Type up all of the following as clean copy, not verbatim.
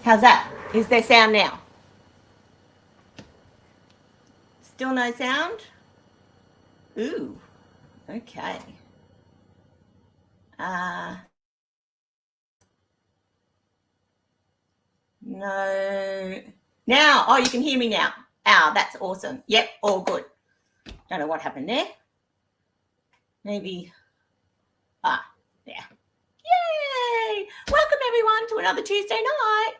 How's that? Is there sound now? Still no sound? Ooh, okay. No. Now, oh, you can hear me now. Oh, that's awesome. Yep, all good. Don't know what happened there. Maybe, there. Yay! Welcome everyone to another Tuesday night.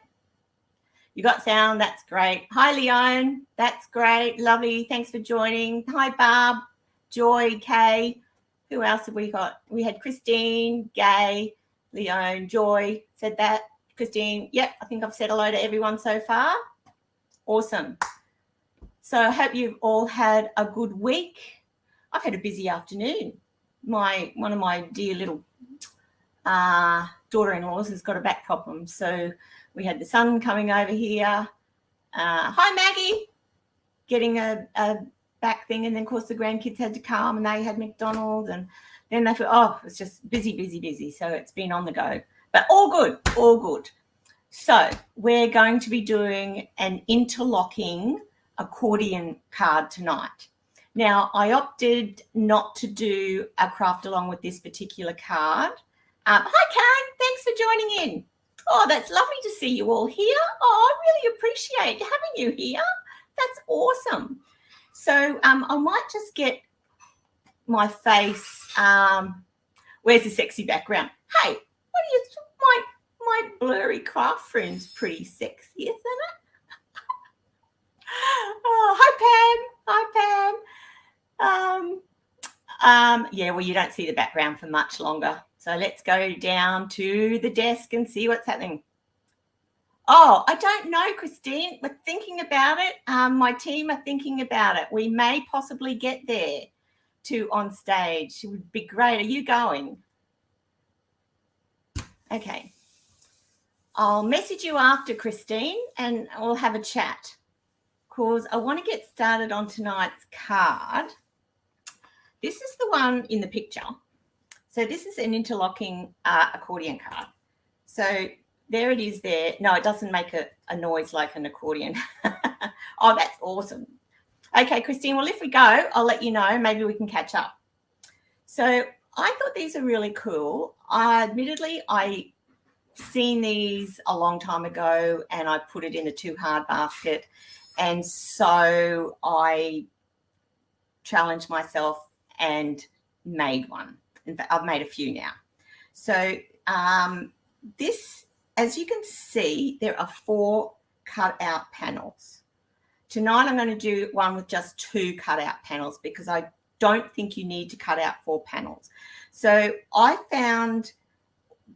You got sound, that's great. Hi, Leon, that's great, lovely. Thanks for joining. Hi, Barb, Joy, Kay. Who else have we got? We had Christine, Gay, Leon, Joy, said that. Christine, yep, I think I've said hello to everyone so far. Awesome. So I hope you've all had a good week. I've had a busy afternoon. One of my dear little daughter-in-laws has got a back problem, so we had the son coming over here. Hi, Maggie. Getting a back thing, and then, of course, the grandkids had to come, and they had McDonald's, and then they thought, it's just busy. So it's been on the go. But all good, all good. So we're going to be doing an interlocking accordion card tonight. Now, I opted not to do a craft along with this particular card. Hi, Karen. Thanks for joining in. Oh, that's lovely to see you all here. Oh, I really appreciate having you here. That's awesome. So I might just get my face. Where's the sexy background? Hey, what do you think? My blurry craft friend's pretty sexy, isn't it? Oh, hi, Pam. Yeah, well, you don't see the background for much longer. So let's go down to the desk and see what's happening. Oh, I don't know, Christine. We're thinking about it. My team are thinking about it. We may possibly get there to on stage. It would be great. Are you going? Okay. I'll message you after, Christine, and we'll have a chat, because I want to get started on tonight's card. This is the one in the picture. So this is an interlocking accordion card. So there it is there. No, it doesn't make a noise like an accordion. Oh, that's awesome. Okay, Christine, well, if we go, I'll let you know. Maybe we can catch up. So I thought these are really cool. Admittedly, I seen these a long time ago, and I put it in a too hard basket. And so I challenged myself and made one. In fact, I've made a few now. So this, as you can see, there are 4 cut out panels. Tonight I'm going to do one with just 2 cut out panels, because I don't think you need to cut out 4 panels. So I found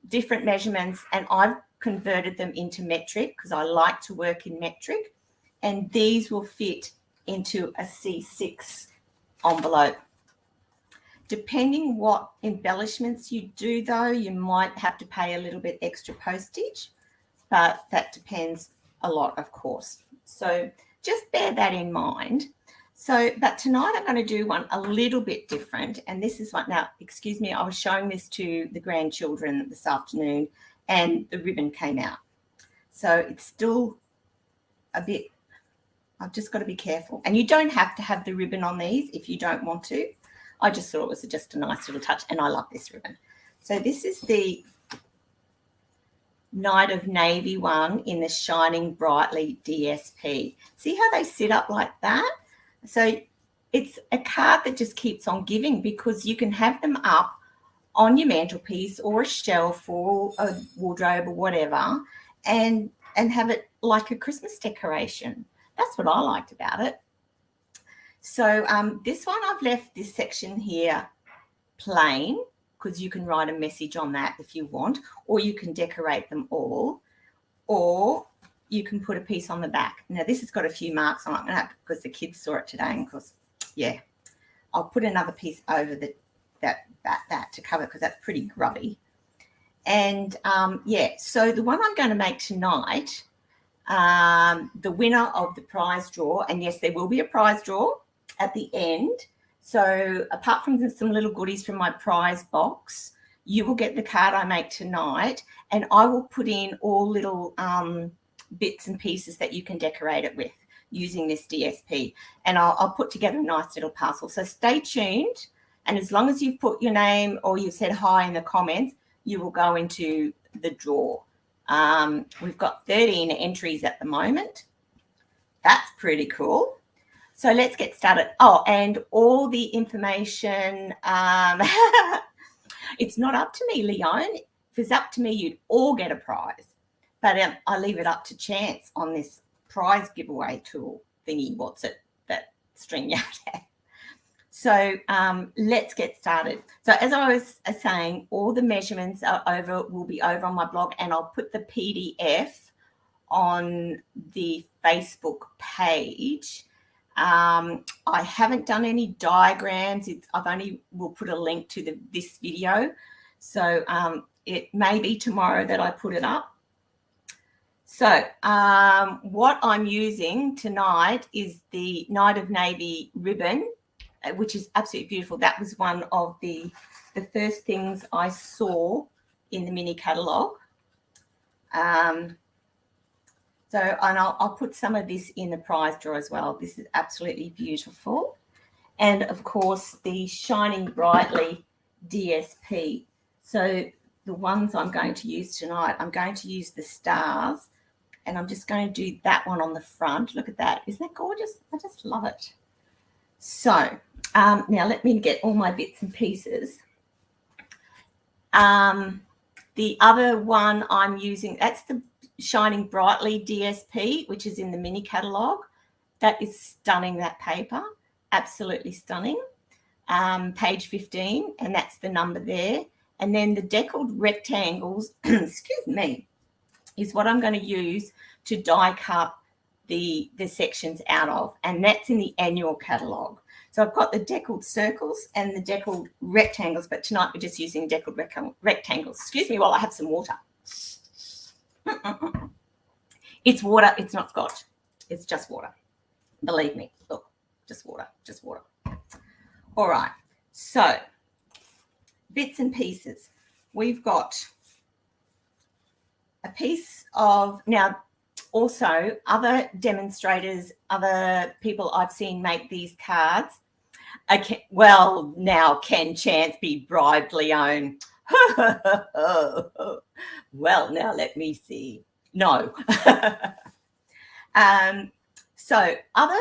different measurements, and I've converted them into metric, because I like to work in metric, and these will fit into a C6 envelope. Depending what embellishments you do, though, you might have to pay a little bit extra postage, but that depends a lot, of course. So just bear that in mind. So, but tonight I'm going to do one a little bit different, and this is one. Now, excuse me, I was showing this to the grandchildren this afternoon, and the ribbon came out. So it's still a bit, I've just got to be careful. And you don't have to have the ribbon on these if you don't want to. I just thought it was just a nice little touch, and I love this ribbon. So this is the Night of Navy one in the Shining Brightly DSP. See how they sit up like that? So it's a card that just keeps on giving, because you can have them up on your mantelpiece or a shelf or a wardrobe or whatever, and have it like a Christmas decoration. That's what I liked about it. So this one, I've left this section here plain, because you can write a message on that if you want, or you can decorate them all, or you can put a piece on the back. Now, this has got a few marks on it, because the kids saw it today, and of course, yeah, I'll put another piece over that to cover, because that's pretty grubby. And yeah, so the one I'm going to make tonight, the winner of the prize draw, and yes, there will be a prize draw at the end. So apart from some little goodies from my prize box, you will get the card I make tonight, and I will put in all little bits and pieces that you can decorate it with using this DSP. And I'll put together a nice little parcel. So stay tuned. And as long as you've put your name or you said hi in the comments, you will go into the draw. We've got 13 entries at the moment. That's pretty cool. So let's get started. Oh, and all the information, it's not up to me, Leon. If it's up to me, you'd all get a prize. But I leave it up to chance on this prize giveaway tool thingy. What's it that StreamYard has? So let's get started. So as I was saying, all the measurements will be over on my blog, and I'll put the PDF on the Facebook page. I haven't done any diagrams. We'll put a link to this video. So it may be tomorrow that I put it up. So what I'm using tonight is the Night of Navy ribbon, which is absolutely beautiful. That was one of the first things I saw in the mini catalogue. And I'll put some of this in the prize draw as well. This is absolutely beautiful. And, of course, the Shining Brightly DSP. So the ones I'm going to use tonight, I'm going to use the stars, and I'm just going to do that one on the front. Look at that. Isn't that gorgeous? I just love it. So now let me get all my bits and pieces. The other one I'm using, that's the Shining Brightly DSP, which is in the mini catalogue. That is stunning, that paper. Absolutely stunning. Page 15, and that's the number there. And then the deckled rectangles, excuse me, is what I'm going to use to die cut the sections out of. And that's in the annual catalogue. So I've got the deckled circles and the deckled rectangles, but tonight we're just using deckled rectangles. Excuse me while I have some water. It's water. It's not scotch. It's just water. Believe me. Look, just water. Just water. All right. So bits and pieces. We've got a piece of, now also other demonstrators, other people I've seen make these cards. Well, now can chance be bribed, Leon? Well, now let me see. No. So other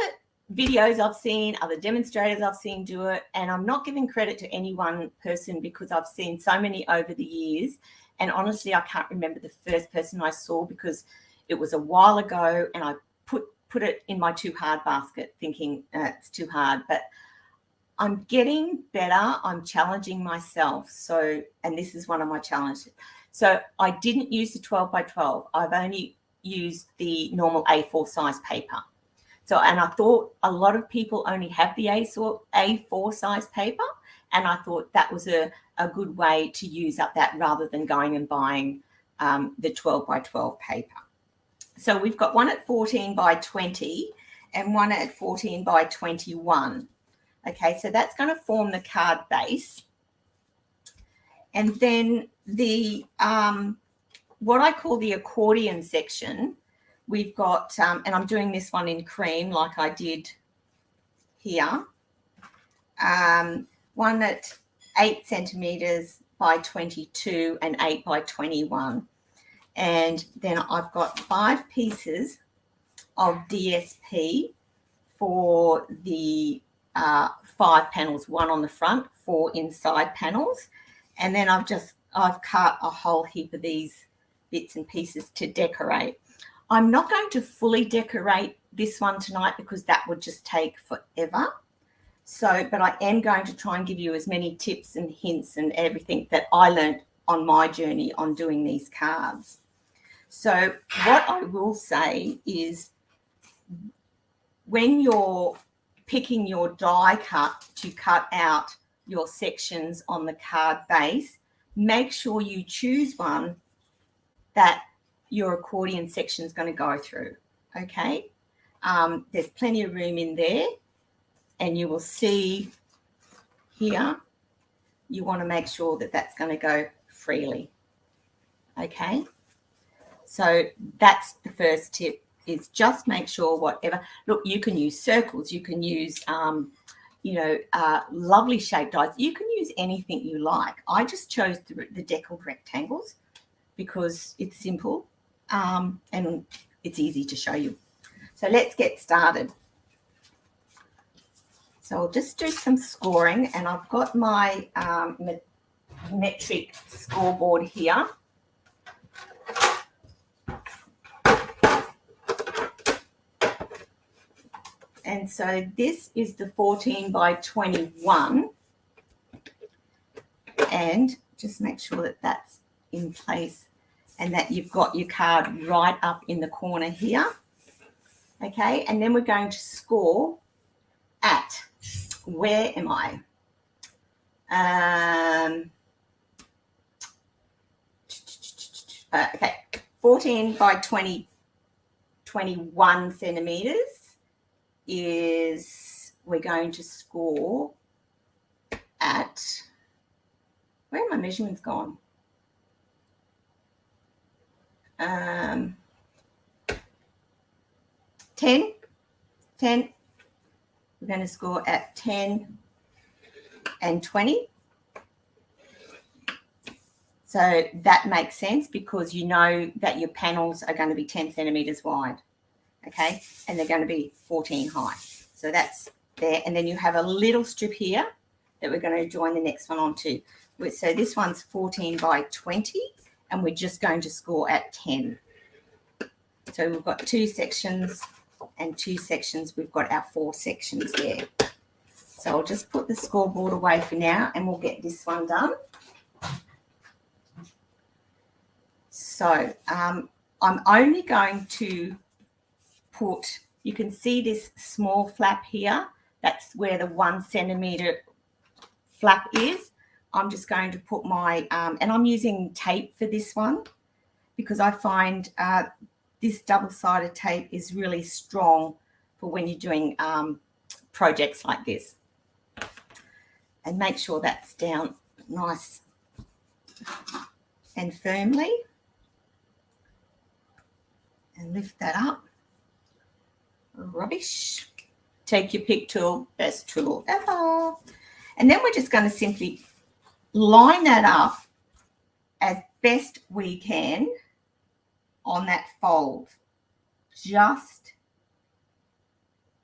videos I've seen, other demonstrators I've seen do it, and I'm not giving credit to any one person because I've seen so many over the years, and honestly I can't remember the first person I saw because it was a while ago, and I put it in my too hard basket thinking it's too hard. But I'm getting better. I'm challenging myself. So, and this is one of my challenges. So I didn't use the 12 by 12. I've only used the normal A4 size paper. So, and I thought a lot of people only have the A4 size paper. And I thought that was a good way to use up that rather than going and buying the 12 by 12 paper. So we've got one at 14 by 20 and one at 14 by 21. Okay, so that's going to form the card base. And then the what I call the accordion section, we've got, and I'm doing this one in cream like I did here, one at 8 centimetres by 22 and 8 by 21. And then I've got 5 pieces of DSP for the 5 panels, 1 on the front, 4 inside panels. And then I've cut a whole heap of these bits and pieces to decorate. I'm not going to fully decorate this one tonight because that would just take forever. So, but I am going to try and give you as many tips and hints and everything that I learned on my journey on doing these cards. So what I will say is when you're picking your die cut to cut out your sections on the card base, make sure you choose one that your accordion section is going to go through, okay? There's plenty of room in there, and you will see here, you want to make sure that that's going to go freely, okay? So that's the first tip, is just make sure whatever, look, you can use circles, you can use, lovely shaped dies. You can use anything you like. I just chose the deckled rectangles because it's simple and it's easy to show you. So let's get started. So I'll just do some scoring, and I've got my metric scoreboard here. And so this is the 14 by 21. And just make sure that that's in place and that you've got your card right up in the corner here. Okay, and then we're going to score at, where am I? Okay, 14 by 21 centimeters is, we're going to score at, where are my measurements gone? 10. We're going to score at 10 and 20. So that makes sense because you know that your panels are going to be 10 centimeters wide, okay? And they're going to be 14 high. So that's there. And then you have a little strip here that we're going to join the next one onto. So this one's 14 by 20, and we're just going to score at 10. So we've got 2 sections and 2 sections. We've got our 4 sections there. So I'll just put the scoreboard away for now, and we'll get this one done. So I'm only going to put, you can see this small flap here. That's where the 1 centimeter flap is. I'm just going to put my, and I'm using tape for this one because I find this double-sided tape is really strong for when you're doing projects like this. And make sure that's down nice and firmly. And lift that up. Rubbish. Take your pick tool, best tool ever. And then we're just going to simply line that up as best we can on that fold, just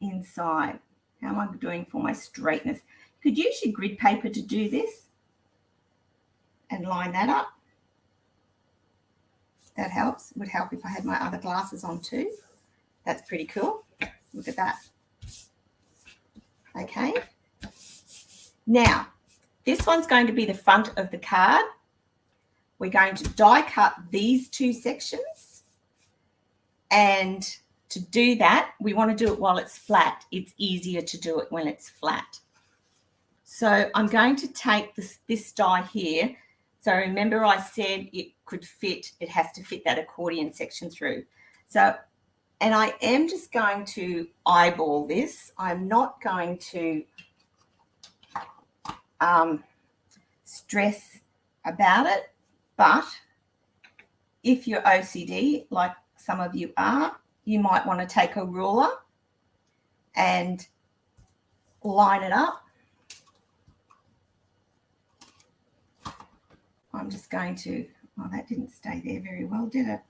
inside. How am I doing for my straightness? You could use your grid paper to do this and line that up. That helps. It would help if I had my other glasses on too. That's pretty cool. Look at that. Okay. Now, this one's going to be the front of the card. We're going to die cut these 2 sections. And to do that, we want to do it while it's flat. It's easier to do it when it's flat. So I'm going to take this die here. So remember I said it could fit, it has to fit that accordion section through. So, and I am just going to eyeball this. I'm not going to stress about it, but if you're OCD, like some of you are, you might want to take a ruler and line it up. I'm just going to, oh, that didn't stay there very well, did it?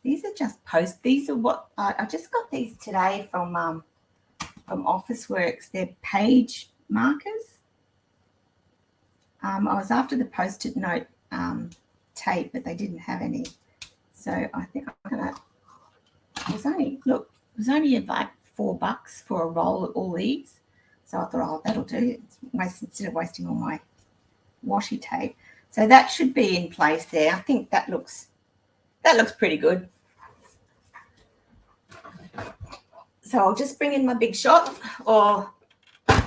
These are just these are what, I just got these today from Officeworks. They're page markers. I was after the Post-it note tape, but they didn't have any. So I think I'm gonna, it was only about $4 for a roll of all these. So I thought, oh, that'll do. Instead of wasting all my washi tape. So that should be in place there. I think that looks pretty good. So I'll just bring in my Big Shot or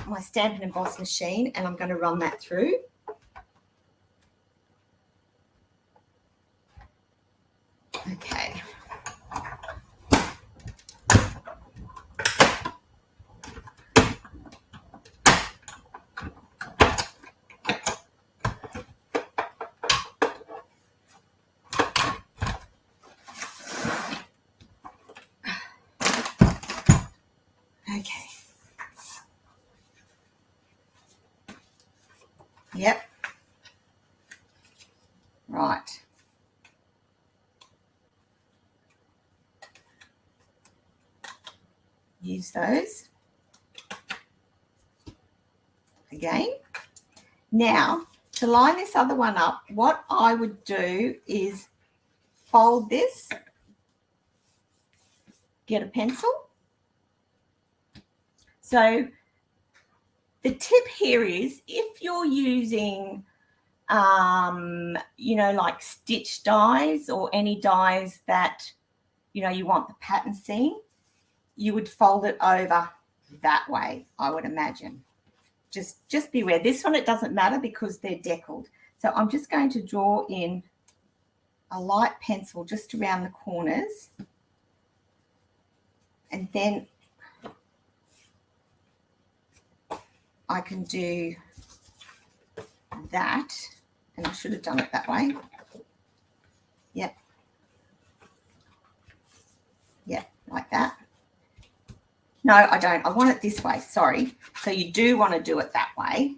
my Stamp and Emboss machine, and I'm going to run that through. Okay. Yep. Right. Use those. Again. Now, to line this other one up, what I would do is fold this, get a pencil. So the tip here is if you're using, like stitch dies or any dies that, you want the pattern seen, you would fold it over that way, I would imagine. Just beware. This one, it doesn't matter because they're deckled. So I'm just going to draw in a light pencil just around the corners. And then I can do that. And I should have done it that way. Yep. Yep, like that. No, I don't. I want it this way. Sorry. So you do want to do it that way.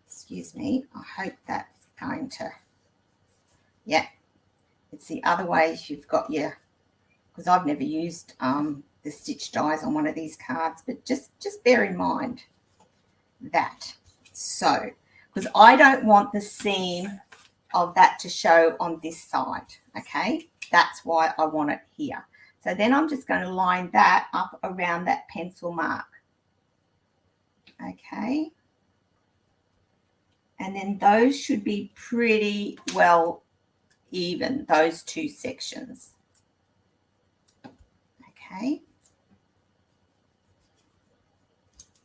Excuse me. I hope that's going to, yeah. It's the other way you've got your, because I've never used the stitch dies on one of these cards, but just bear in mind that. So, because I don't want the seam of that to show on this side, okay? That's why I want it here. So then I'm just going to line that up around that pencil mark. Okay. And then those should be pretty well even, those two sections. Okay.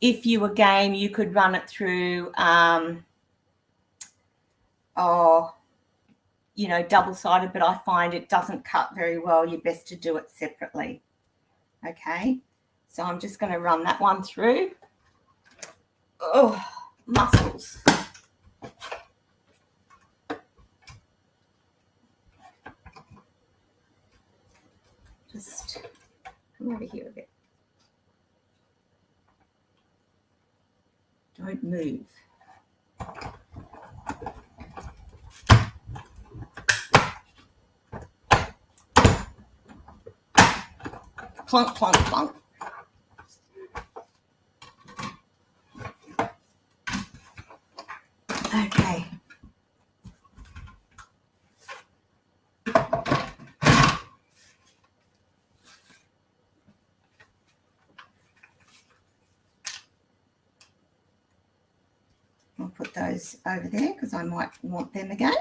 If you were game, you could run it through, double-sided, but I find it doesn't cut very well. You're best to do it separately. Okay, so I'm just going to run that one through. Oh, muscles. Just come over here a bit. Don't move. Plunk, plunk, plunk. Okay. I'll put those over there because I might want them again.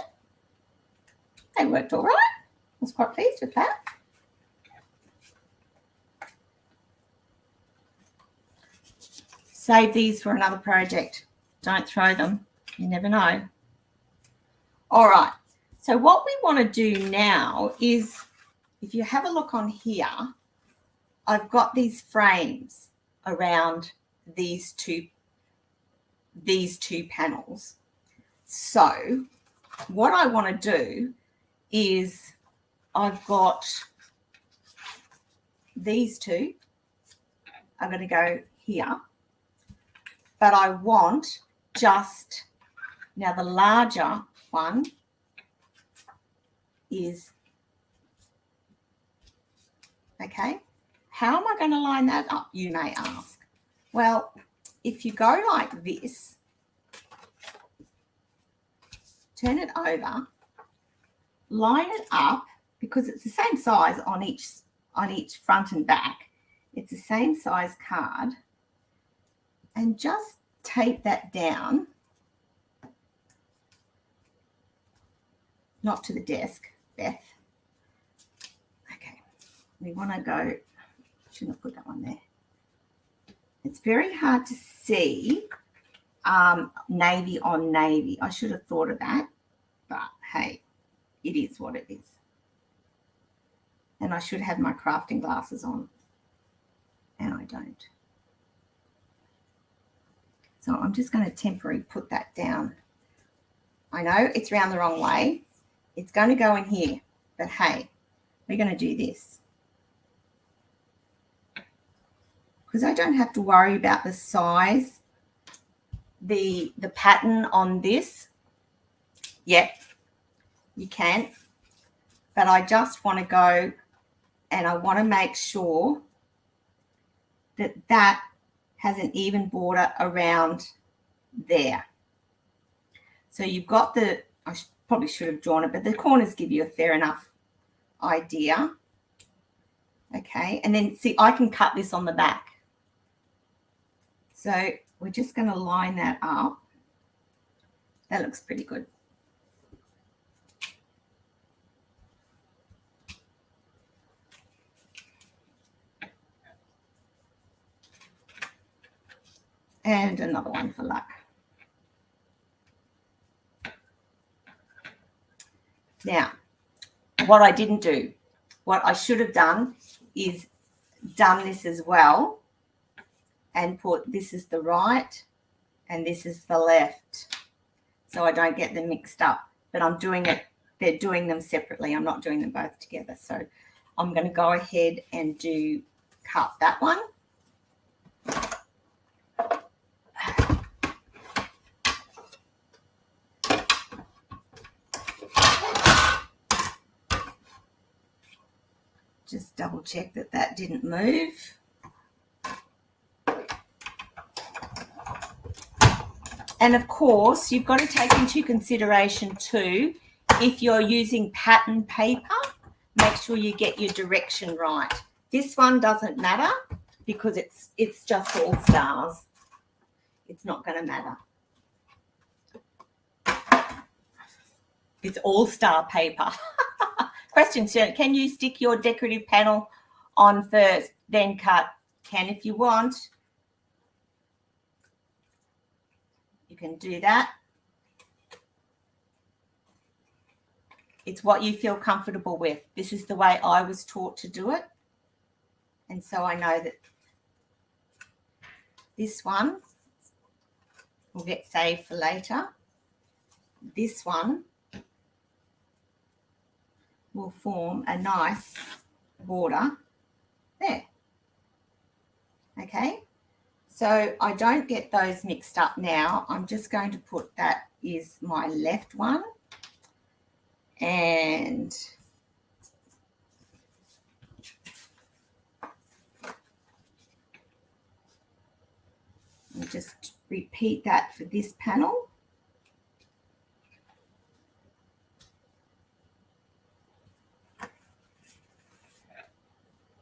They worked all right. I was quite pleased with that. Save these for another project. Don't throw them. You never know. All right. So what we want to do now is, if you have a look on here, I've got these frames around these two panels. So what I want to do is, I've got these two. I'm going to go here. But I want just, now the larger one is, okay, how am I going to line that up, you may ask? Well, if you go like this, turn it over, line it up, because it's the same size on each front and back. It's the same size card. And just tape that down, not to the desk, Beth. Okay, we want to go, shouldn't have put that one there. It's very hard to see navy on navy. I should have thought of that, but hey, it is what it is. And I should have my crafting glasses on, and I don't. So I'm just going to temporarily put that down. I know it's round the wrong way. It's going to go in here, but hey, we're going to do this. Because I don't have to worry about the size the pattern on this, yep, you can. But I just want to go and I want to make sure that that has an even border around there. So you've got the, I probably should have drawn it, but the corners give you a fair enough idea. Okay, and then see, I can cut this on the back. So we're just going to line that up. That looks pretty good. And another one for luck. Now, what I didn't do, what I should have done is done this as well and put this is the right and this is the left, so I don't get them mixed up. But I'm doing it, they're doing them separately. I'm not doing them both together. So I'm going to go ahead and cut that one. Just double check that that didn't move. And of course, you've got to take into consideration too, if you're using pattern paper, make sure you get your direction right. This one doesn't matter because it's just all stars. It's not going to matter. It's all star paper. Question, can you stick your decorative panel on first, then cut? Can if you want. You can do that. It's what you feel comfortable with. This is the way I was taught to do it. And so I know that this one will get saved for later. This one will form a nice border there. Okay, so I don't get those mixed up now. I'm just going to put that is my left one, and I'll just repeat that for this panel.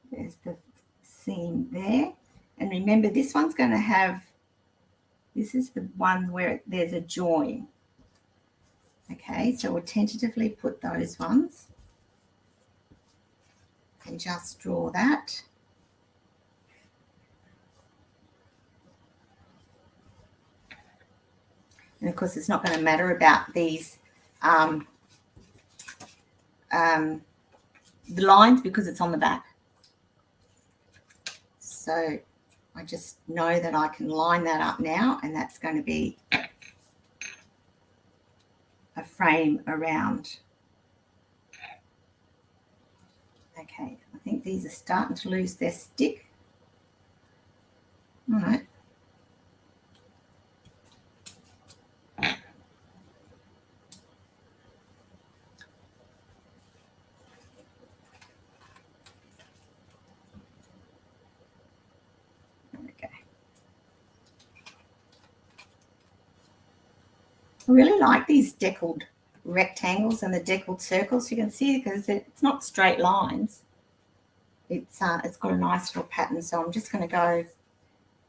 There's the seam there. And remember, this one's going to have, this is the one where there's a join. Okay, so we'll tentatively put those ones and just draw that. And of course, it's not going to matter about these the lines because it's on the back. So I just know that I can line that up now, and that's going to be a frame around. Okay, I think these are starting to lose their stick. All right. I really like these deckled rectangles and the deckled circles. You can see because it's not straight lines. It's got a nice little pattern. So I'm just going to go.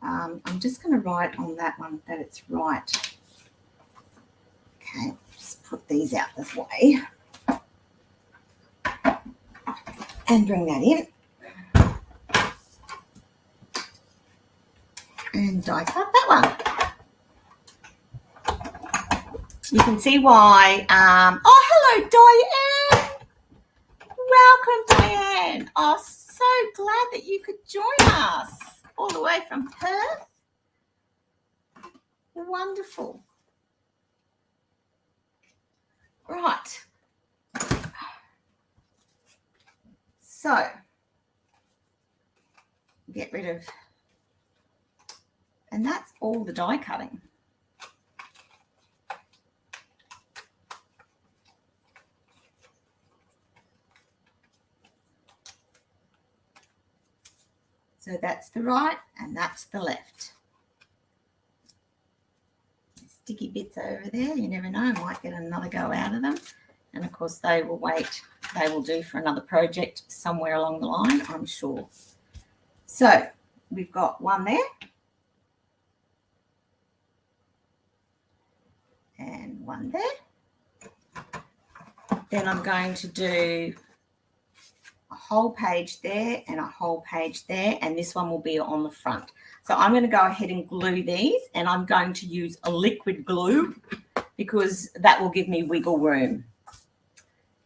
I'm just going to write on that one that it's right. Okay, just put these out this way and bring that in and die cut that one. You can see why. Oh, hello, Diane. Welcome, Diane. Oh, so glad that you could join us all the way from Perth. Wonderful. Right. So, get rid of, and that's all the die cutting. So that's the right and that's the left. Sticky bits over there, you never know, I might get another go out of them. And of course they will wait, they will do for another project somewhere along the line, I'm sure. So we've got one there. And one there. Then I'm going to do a whole page there and a whole page there, and this one will be on the front. So I'm going to go ahead and glue these, and I'm going to use a liquid glue because that will give me wiggle room.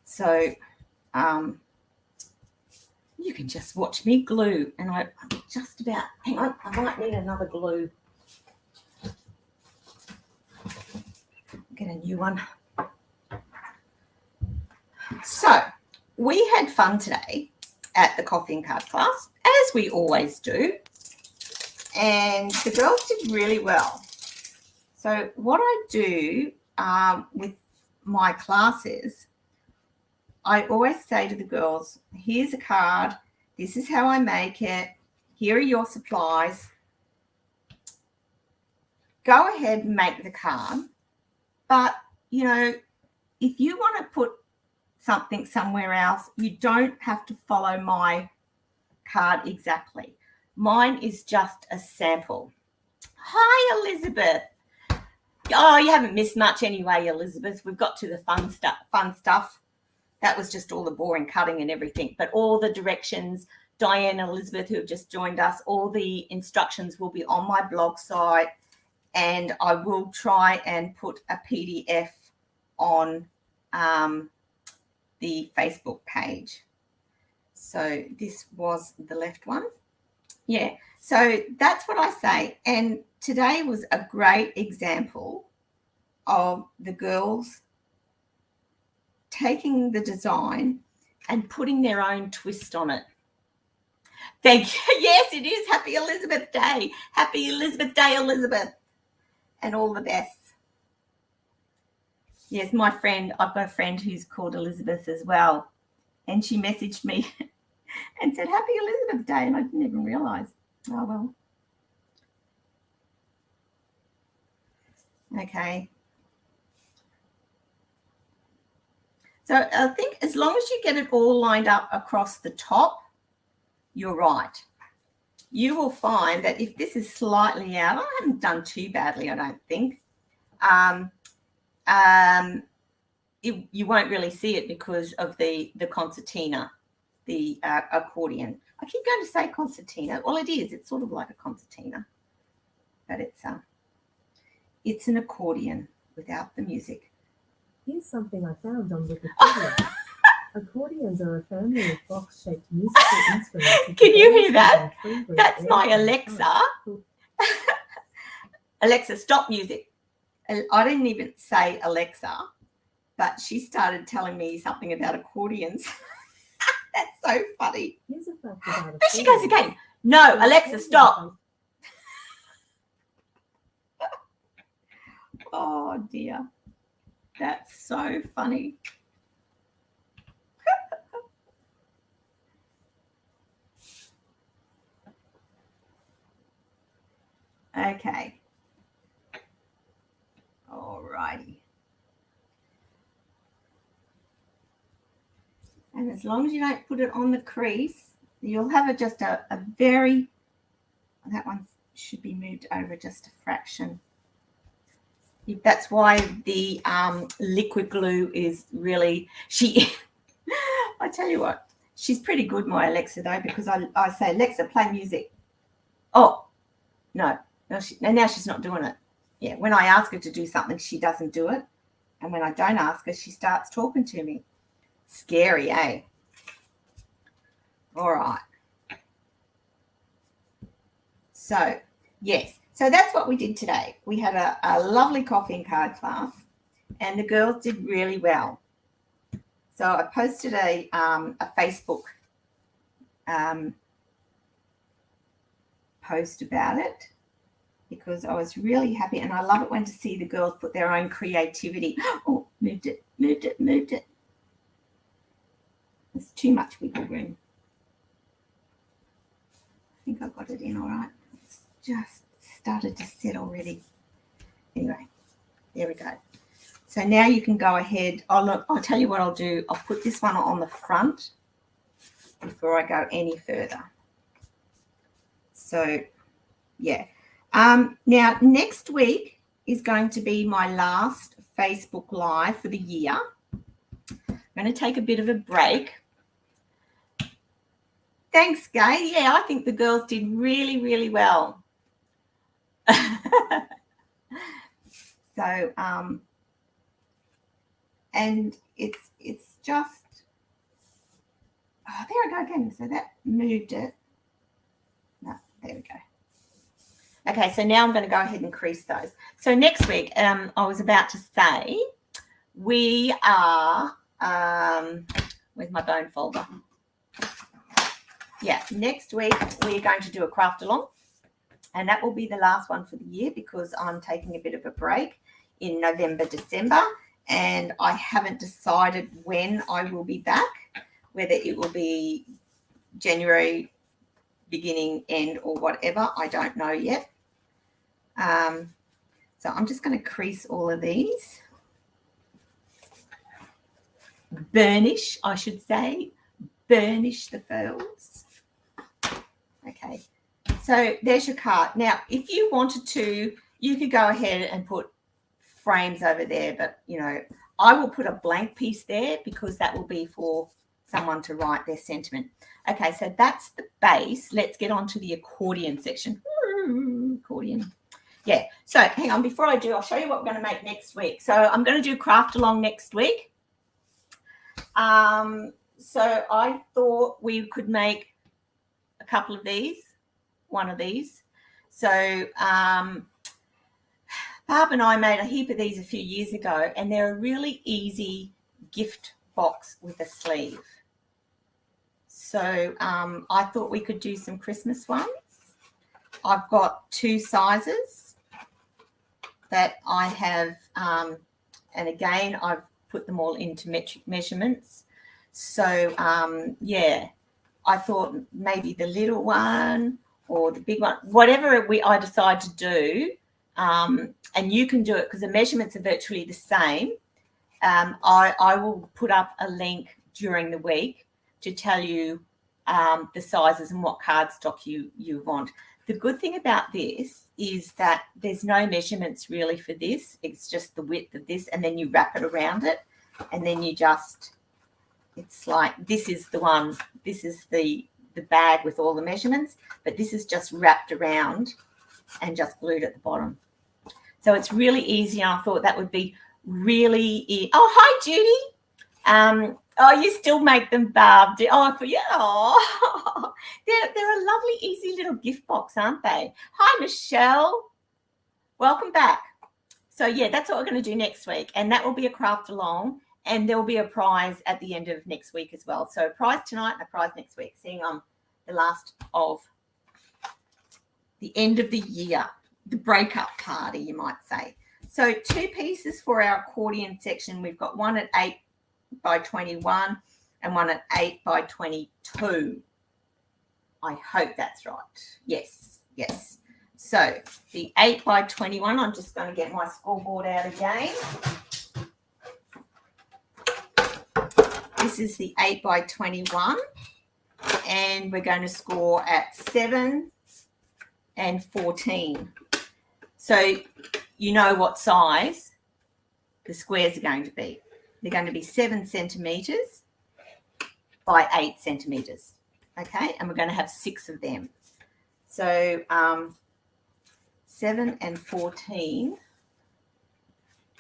So you can just watch me glue, and I'm just about, hang on, I might need another glue. Get a new one. So we had fun today at the coffee and card class, as we always do, and the girls did really well. So what I do with my classes, I always say to the girls, here's a card, this is how I make it, here are your supplies. Go ahead and make the card. But, you know, if you want to put something somewhere else, you don't have to follow my card exactly. Mine is just a sample. Hi, Elizabeth. Oh, you haven't missed much anyway, Elizabeth. We've got to the fun stuff. That was just all the boring cutting and everything. But all the directions, Diane and Elizabeth, who have just joined us, all the instructions will be on my blog site. And I will try and put a PDF on the Facebook page. So this was the left one. Yeah, so that's what I say. And today was a great example of the girls taking the design and putting their own twist on it. Thank you. Yes, it is. Happy Elizabeth Day. Happy Elizabeth Day, Elizabeth. And all the best. Yes, my friend, I've got a friend who's called Elizabeth as well. And she messaged me and said, Happy Elizabeth Day. And I didn't even realise. Oh, well. Okay. So I think as long as you get it all lined up across the top, you're right. You will find that if this is slightly out, I haven't done too badly, I don't think. You won't really see it because of the concertina, the accordion. I keep going to say concertina. Well, it is. It's sort of like a concertina, but it's an accordion without the music. Here's something I found on Wikipedia. Accordions are a family of box-shaped musical instruments. Can you hear that? That's my Alexa. Alexa, stop music. I didn't even say Alexa, but she started telling me something about accordions. That's so funny. Here's a fact about There she goes again. No, Alexa, stop. Oh, dear. That's so funny. Okay. All righty. And as long as you don't put it on the crease, you'll have just a very, that one should be moved over just a fraction. That's why the liquid glue is really, I tell you what, she's pretty good, my Alexa, though, because I say, Alexa, play music. Oh, no, now she's not doing it. Yeah, when I ask her to do something, she doesn't do it. And when I don't ask her, she starts talking to me. Scary, eh? All right. So, yes. So that's what we did today. We had a lovely coffee and card class, and the girls did really well. So I posted a Facebook post about it because I was really happy, and I love it when to see the girls put their own creativity. Oh, moved it. There's too much wiggle room. think I got it in all right. It's just started to set already. Anyway, there we go. So now you can go ahead. I'll tell you what I'll do. I'll put this one on the front before I go any further. So, yeah. Now, next week is going to be my last Facebook Live for the year. I'm going to take a bit of a break. Thanks, Gay. Yeah, I think the girls did really, really well. So, and it's just, oh, there I go again. So that moved it. No, there we go. Okay, so now I'm going to go ahead and crease those. So next week, I was about to say, we are, where's my bone folder? Yeah, next week we're going to do a craft along, and that will be the last one for the year because I'm taking a bit of a break in November, December, and I haven't decided when I will be back, whether it will be January, beginning, end, or whatever. I don't know yet. So I'm just going to crease all of these. Burnish, I should say. Burnish the furls. Okay. So there's your card. Now, if you wanted to, you could go ahead and put frames over there, but, you know, I will put a blank piece there because that will be for someone to write their sentiment. Okay, so that's the base. Let's get on to the accordion section. Accordion. Yeah, so hang on. Before I do, I'll show you what we're going to make next week. So I'm going to do craft along next week. So I thought we could make a couple of these, one of these. So Barb and I made a heap of these a few years ago, and they're a really easy gift box with a sleeve. So I thought we could do some Christmas ones. I've got 2 sizes that I have, and again, I've put them all into metric measurements. So, yeah, I thought maybe the little one or the big one, whatever I decide to do, and you can do it because the measurements are virtually the same. I will put up a link during the week to tell you the sizes and what cardstock you want. The good thing about this is that there's no measurements really for this. It's just the width of this, and then you wrap it around it, and then you just, it's like, this is the one, this is the bag with all the measurements, but this is just wrapped around and just glued at the bottom. So it's really easy, and I thought that would be really easy. Oh, hi, Judy. Oh, you still make them, Barb. Oh, for you. Oh, they're a lovely, easy little gift box, aren't they? Hi, Michelle. Welcome back. So, yeah, that's what we're going to do next week, and that will be a craft along, and there will be a prize at the end of next week as well. So, a prize tonight and a prize next week, seeing the last of the end of the year, the breakup party, you might say. So, 2 pieces for our accordion section. We've got one at 8 by 21 and one at 8 by 22. I hope that's right. Yes. So the 8 by 21, I'm just going to get my scoreboard out again. This is the 8 by 21, and we're going to score at 7 and 14. So you know what size the squares are going to be. They're going to be 7 centimetres by 8 centimetres, okay? And we're going to have 6 of them. So 7 and 14.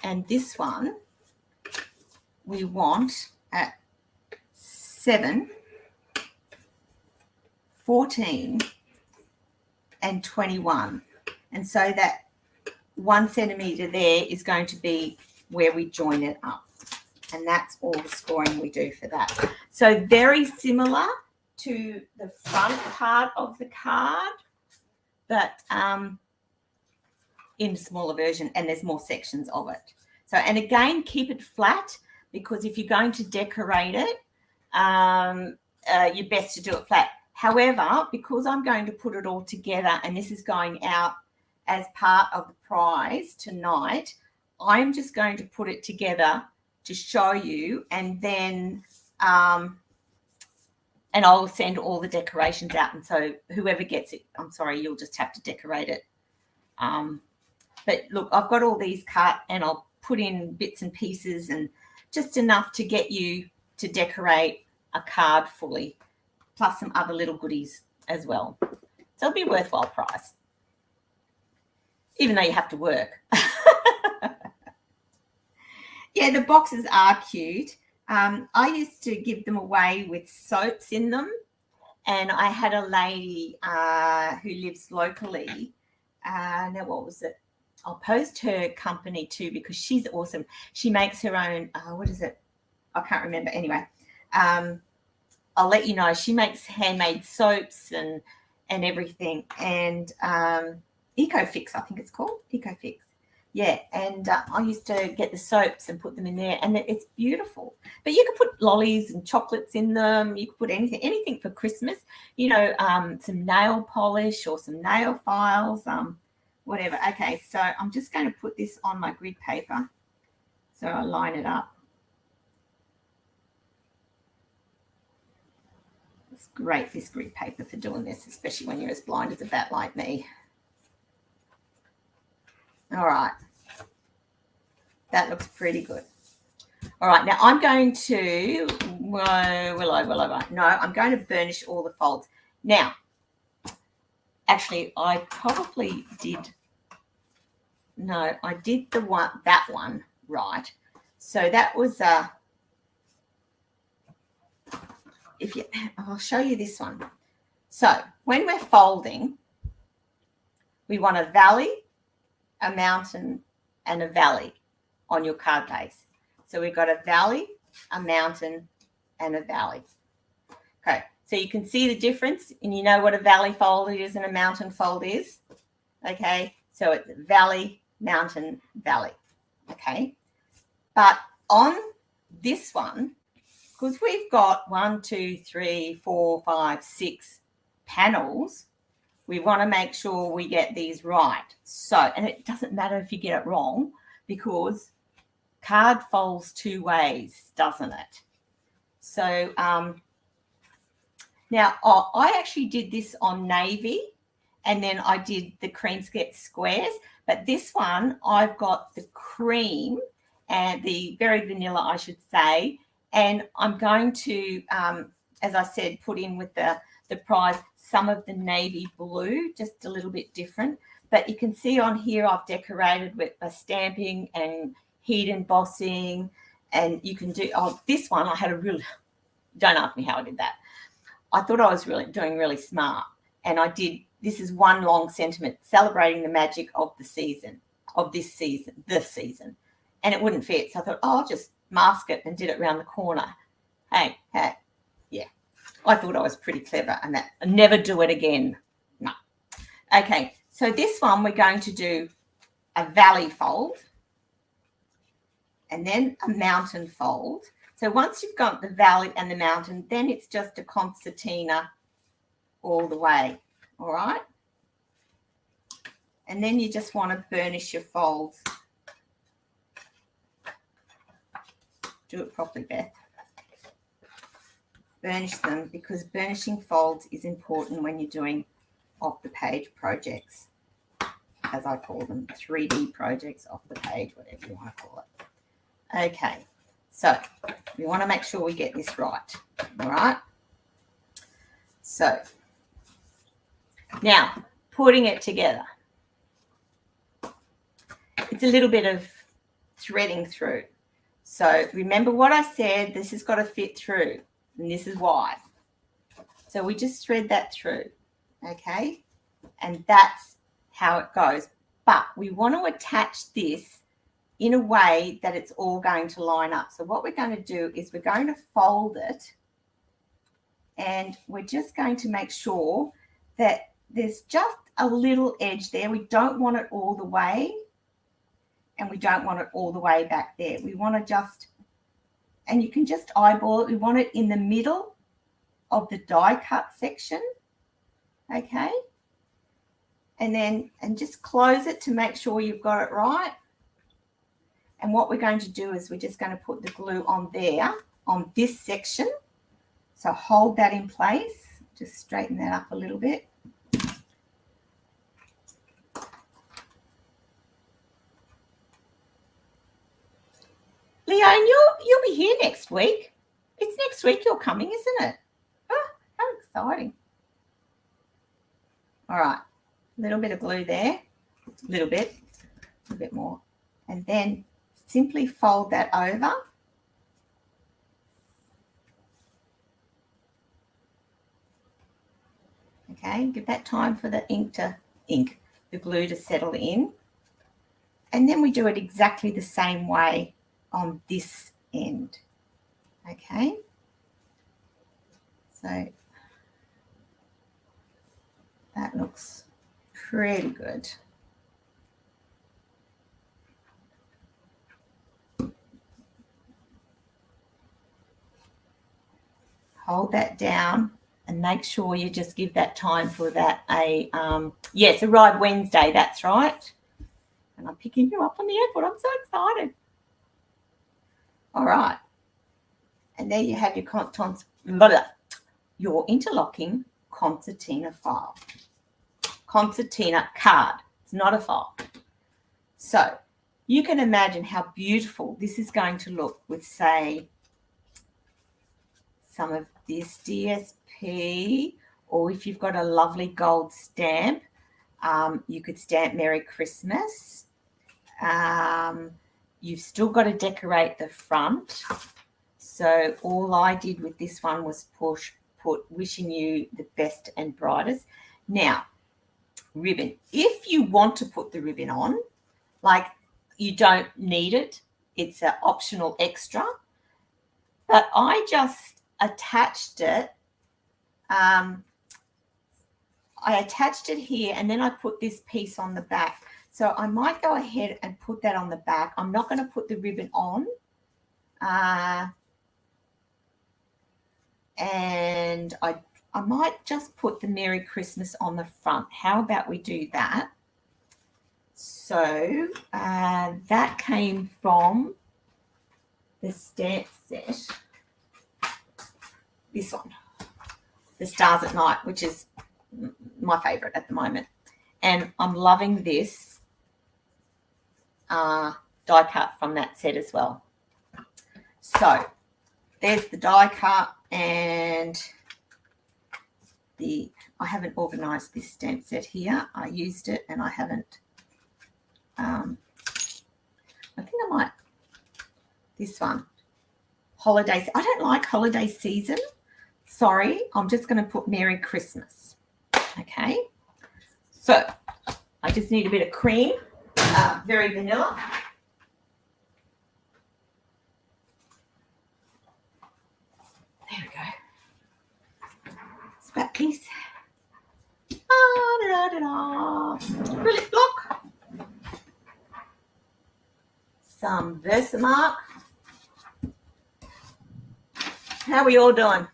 And this one we want at 7, 14 and 21. And so that 1 centimetre there is going to be where we join it up. And that's all the scoring we do for that. So very similar to the front part of the card, but in a smaller version, and there's more sections of it. So, and again, keep it flat, because if you're going to decorate it, you're best to do it flat. However, because I'm going to put it all together and this is going out as part of the prize tonight, I'm just going to put it together to show you, and then and I'll send all the decorations out. And so whoever gets it, I'm sorry, you'll just have to decorate it. But look, I've got all these cut and I'll put in bits and pieces and just enough to get you to decorate a card fully, plus some other little goodies as well. So it'll be a worthwhile prize, even though you have to work. Yeah, the boxes are cute. I used to give them away with soaps in them. And I had a lady who lives locally. Now, what was it? I'll post her company too because she's awesome. She makes her own, what is it? I can't remember. Anyway, I'll let you know. She makes handmade soaps and everything. And EcoFix, I think it's called. EcoFix. Yeah, and I used to get the soaps and put them in there, and it's beautiful. But you could put lollies and chocolates in them. You could put anything for Christmas, you know, some nail polish or some nail files, whatever. Okay, so I'm just going to put this on my grid paper. So I line it up. It's great, this grid paper, for doing this, especially when you're as blind as a bat like me. All right, that looks pretty good. All right, now I'm going to, I'm going to burnish all the folds. Now, actually, I probably did, I did that one right. So that was, I'll show you this one. So when we're folding, we want a valley, a mountain, and a valley on your card base. So we've got a valley, a mountain, and a valley. Okay, so you can see the difference, and you know what a valley fold is and a mountain fold is. Okay, so it's valley, mountain, valley. Okay, but on this one, because we've got 1, 2, 3, 4, 5, 6 panels, we want to make sure we get these right. So, and it doesn't matter if you get it wrong because card folds two ways, doesn't it? So now I actually did this on navy and then I did the cream squares, but this one I've got the cream and the very vanilla, I should say, and I'm going to, as I said, put in with the prize some of the navy blue, just a little bit different. But you can see on here I've decorated with a stamping and heat embossing, and you can do, this one I had a really, don't ask me how I did that. I thought I was doing really smart, and I did, this is one long sentiment celebrating the magic of the season, this season, and it wouldn't fit. So I thought, I'll just mask it and did it around the corner. Hey, yeah. I thought I was pretty clever, and that I'll never do it again. No. Okay, so this one we're going to do a valley fold and then a mountain fold. So once you've got the valley and the mountain, then it's just a concertina all the way, all right? And then you just want to burnish your folds. Do it properly, Beth. Burnish them, because burnishing folds is important when you're doing off-the-page projects, as I call them, 3D projects, off the page, whatever you want to call it. Okay, so we want to make sure we get this right, all right? So now, putting it together. It's a little bit of threading through. So remember what I said, this has got to fit through. And this is why. So we just thread that through, okay? And that's how it goes. But we want to attach this in a way that it's all going to line up. So what we're going to do is we're going to fold it, and we're just going to make sure that there's just a little edge there. We don't want it all the way, and we don't want it all the way back there. We want to just, and you can just eyeball it. We want it in the middle of the die cut section, okay? And just close it to make sure you've got it right. And what we're going to do is we're just going to put the glue on there, on this section. So hold that in place. Just straighten that up a little bit. Leon, you'll be here next week. It's next week you're coming, isn't it? Oh, how exciting. All right, a little bit of glue there, a little bit more. And then simply fold that over. Okay, give that time for the the glue to settle in. And then we do it exactly the same way on this end. Okay, so that looks pretty good. Hold that down and make sure you just give that time for that yes, arrive Wednesday, that's right. And I'm picking you up on the airport. I'm so excited. All right. And there you have your interlocking concertina file. Concertina card. It's not a file. So you can imagine how beautiful this is going to look with, say, some of this DSP, or if you've got a lovely gold stamp, you could stamp Merry Christmas. You've still got to decorate the front. So all I did with this one was put wishing you the best and brightest. Now, ribbon. If you want to put the ribbon on, like, you don't need it. It's an optional extra. But I just attached it. I attached it here, and then I put this piece on the back. So I might go ahead and put that on the back. I'm not going to put the ribbon on. And I might just put the Merry Christmas on the front. How about we do that? So that came from the stamp set. This one, the Stars at Night, which is my favourite at the moment. And I'm loving this die cut from that set as well. So there's the die cut, and I haven't organised this stamp set here. I used it and I haven't. I think I might. This one, holidays. I don't like holiday season. Sorry, I'm just going to put Merry Christmas. Okay. So I just need a bit of cream, very vanilla. There we go. Spat piece. Acrylic block. Some Versamark. How are we all doing?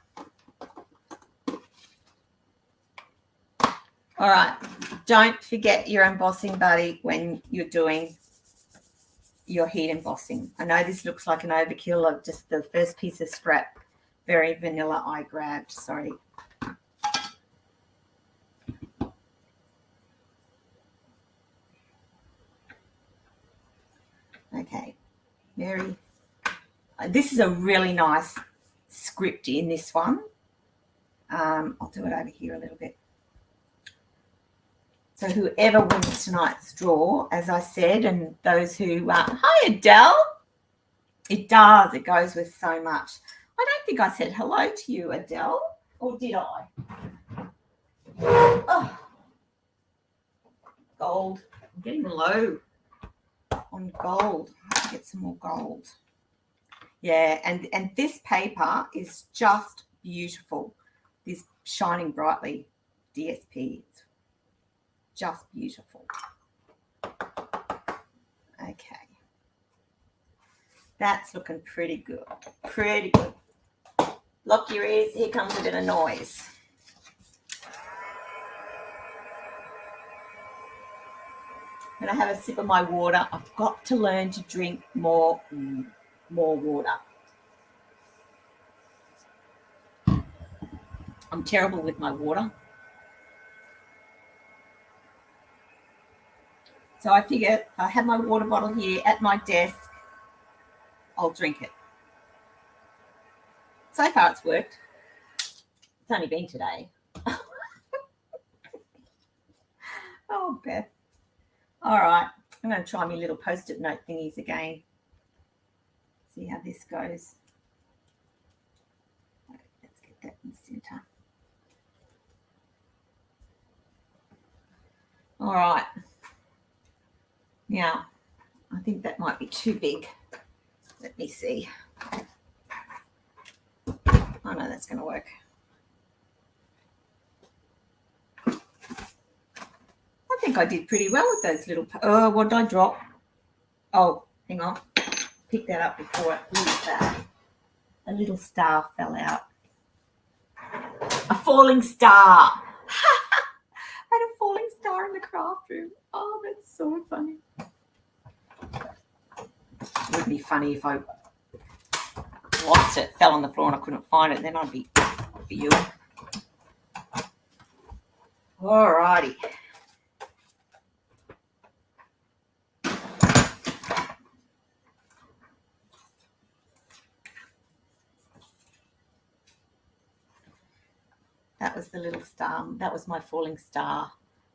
All right. Don't forget your embossing buddy when you're doing your heat embossing. I know this looks like an overkill of just the first piece of scrap. Very vanilla I grabbed. Sorry. Okay. Mary. This is a really nice script in this one. I'll do it over here a little bit. So whoever wins tonight's draw, as I said, and those who, hi Adele. It does. It goes with so much. I don't think I said hello to you, Adele, or did I? Oh, gold. I'm getting low on gold. I have to get some more gold. Yeah, and this paper is just beautiful. This shining brightly DSP. It's just beautiful. Okay. That's looking pretty good. Pretty good. Lock your ears. Here comes a bit of noise. When I have a sip of my water, I've got to learn to drink more water. I'm terrible with my water. So I figure if I have my water bottle here at my desk, I'll drink it. So far it's worked. It's only been today. Oh, Beth. All right. I'm going to try my little Post-it note thingies again. See how this goes. Let's get that in the center. All right. Now, I think that might be too big. Let me see. Oh, no, that's going to work. I think I did pretty well with those little... Oh, what did I drop? Oh, hang on. Pick that up before it leaves that. A little star fell out. A falling star. I had a falling star in the craft room. Oh, that's so funny. It would be funny if I lost it, fell on the floor and I couldn't find it. Then I'd be for you. All righty. That was the little star. That was my falling star.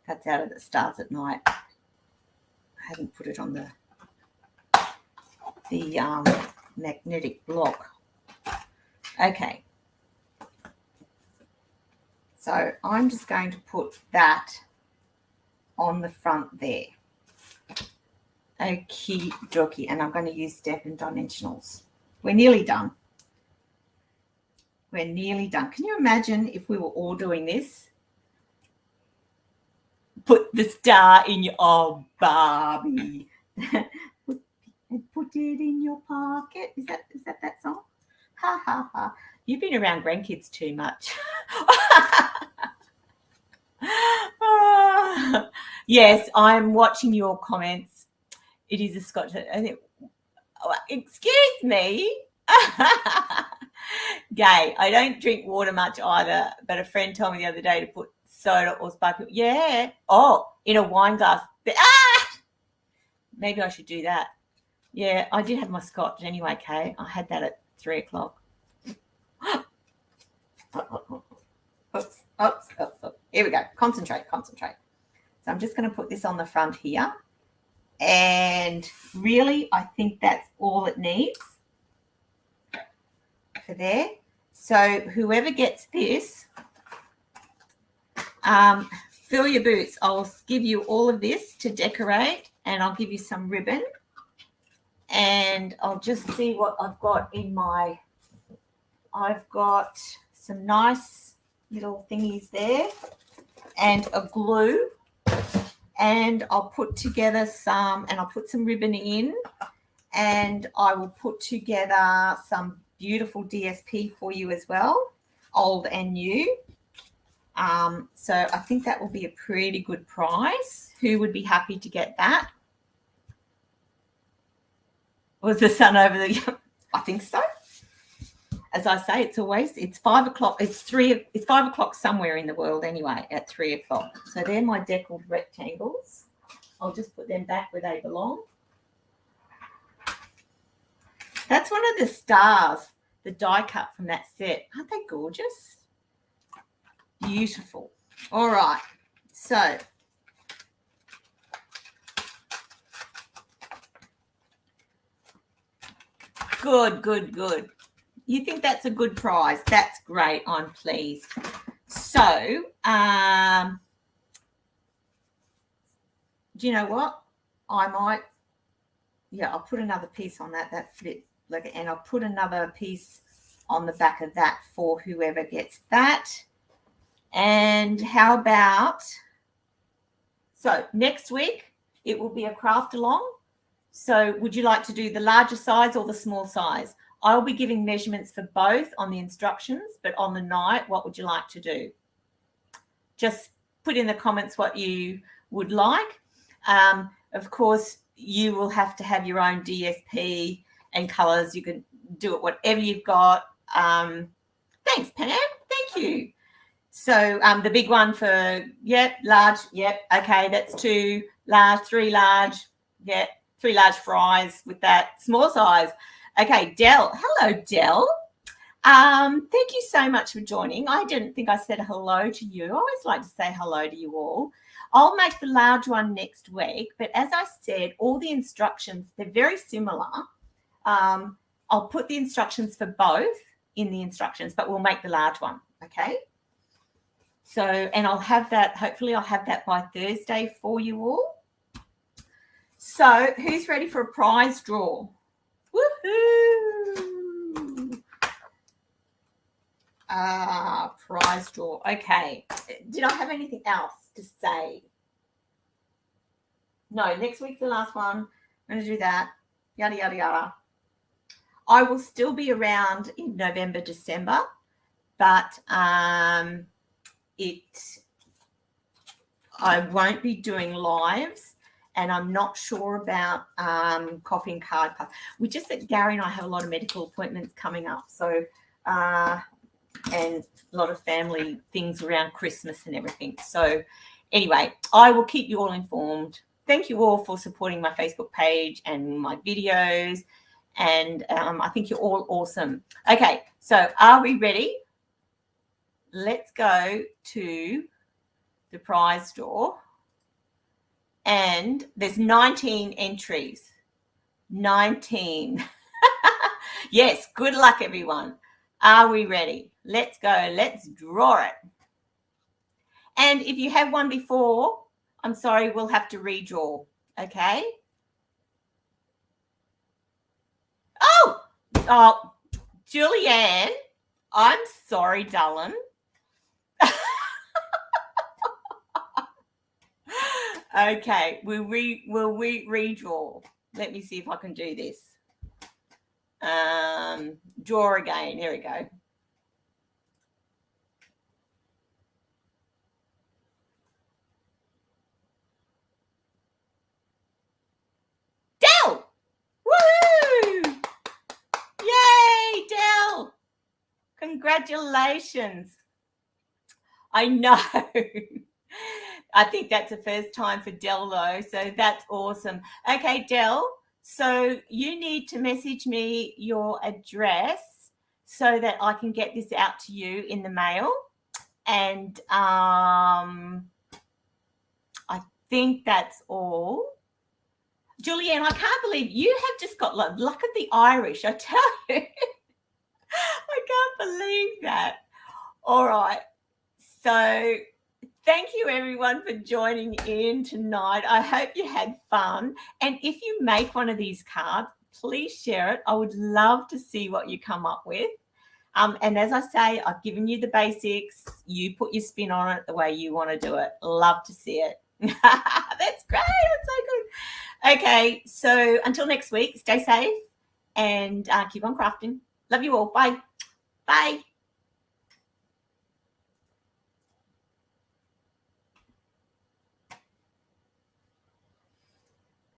That's out of the Stars at Night. I haven't put it on the magnetic block. Okay. So I'm just going to put that on the front there. Okie dokie. And I'm going to use step and dimensionals. We're nearly done. We're nearly done. Can you imagine if we were all doing this? Put the star in your... Oh, Barbie. Put it in your pocket. Is that song? Ha, ha, ha. You've been around grandkids too much. Yes, I'm watching your comments. It is a Scotch. Excuse me. Gay. I don't drink water much either, but a friend told me the other day to put soda or sparkling. Yeah. Oh, in a wine glass. Maybe I should do that. Yeah, I did have my Scotch anyway, Kay. I had that at 3 o'clock. Oops. Here we go. Concentrate. So I'm just going to put this on the front here. And really, I think that's all it needs for there. So whoever gets this, fill your boots. I'll give you all of this to decorate, and I'll give you some ribbon. And I'll just see what I've got in my... I've got some nice little thingies there and a glue. And I'll put together some, and I'll put some ribbon in, and I will put together some beautiful DSP for you as well, old and new. So I think that will be a pretty good price. Who would be happy to get that? Was the sun over the... I think so. As I say, it's 5 o'clock. It's 5 o'clock somewhere in the world anyway at 3 o'clock. So they're my deckled rectangles. I'll just put them back where they belong. That's one of the stars, the die cut from that set. Aren't they gorgeous? Beautiful. All right. So good. You think that's a good prize? That's great. I'm pleased. So, do you know what? I might, I'll put another piece on that. That fit, and I'll put another piece on the back of that for whoever gets that. And how about, so next week it will be a craft along. So would you like to do the larger size or the small size? I'll be giving measurements for both on the instructions, but on the night, what would you like to do? Just put in the comments what you would like. Of course, you will have to have your own DSP and colours. You can do it whatever you've got. Thanks, Pam. Thank you. So the big one for, large, okay, that's 2 large, 3 large, 3 large fries with that small size. Okay, Dell. Hello, Dell. Thank you so much for joining. I didn't think I said hello to you. I always like to say hello to you all. I'll make the large one next week, but as I said, all the instructions, they're very similar. I'll put the instructions for both in the instructions, but we'll make the large one, okay? So, and I'll have that, hopefully I'll have that by Thursday for you all. So, who's ready for a prize draw? Woohoo! Prize draw. Okay. Did I have anything else to say? No, next week's the last one. I'm going to do that. Yada, yada, yada. I will still be around in November, December, but I won't be doing lives, and I'm not sure about coffee and card. We just said Gary and I have a lot of medical appointments coming up, so and a lot of family things around Christmas and everything. So anyway, I will keep you all informed. Thank you all for supporting my Facebook page and my videos. And I think you're all awesome. Okay, so are we ready? Let's go to the prize draw. And there's 19 entries. 19. Yes, good luck, everyone. Are we ready? Let's go. Let's draw it. And if you have one before, I'm sorry, we'll have to redraw. Okay? Oh, Julianne, I'm sorry, darling. Okay, we'll redraw. Let me see if I can do this. Draw again. Here we go. Dell! Woohoo! Yay, Dell! Congratulations. I know. I think that's the first time for Dell, though, so that's awesome. Okay, Dell, so you need to message me your address so that I can get this out to you in the mail. And I think that's all. Julianne, I can't believe you have just got luck of the Irish, I tell you. I can't believe that. All right. So thank you, everyone, for joining in tonight. I hope you had fun. And if you make one of these cards, please share it. I would love to see what you come up with. And as I say, I've given you the basics. You put your spin on it the way you want to do it. Love to see it. That's great. That's so good. Okay, so until next week, stay safe and keep on crafting. Love you all. Bye. Bye.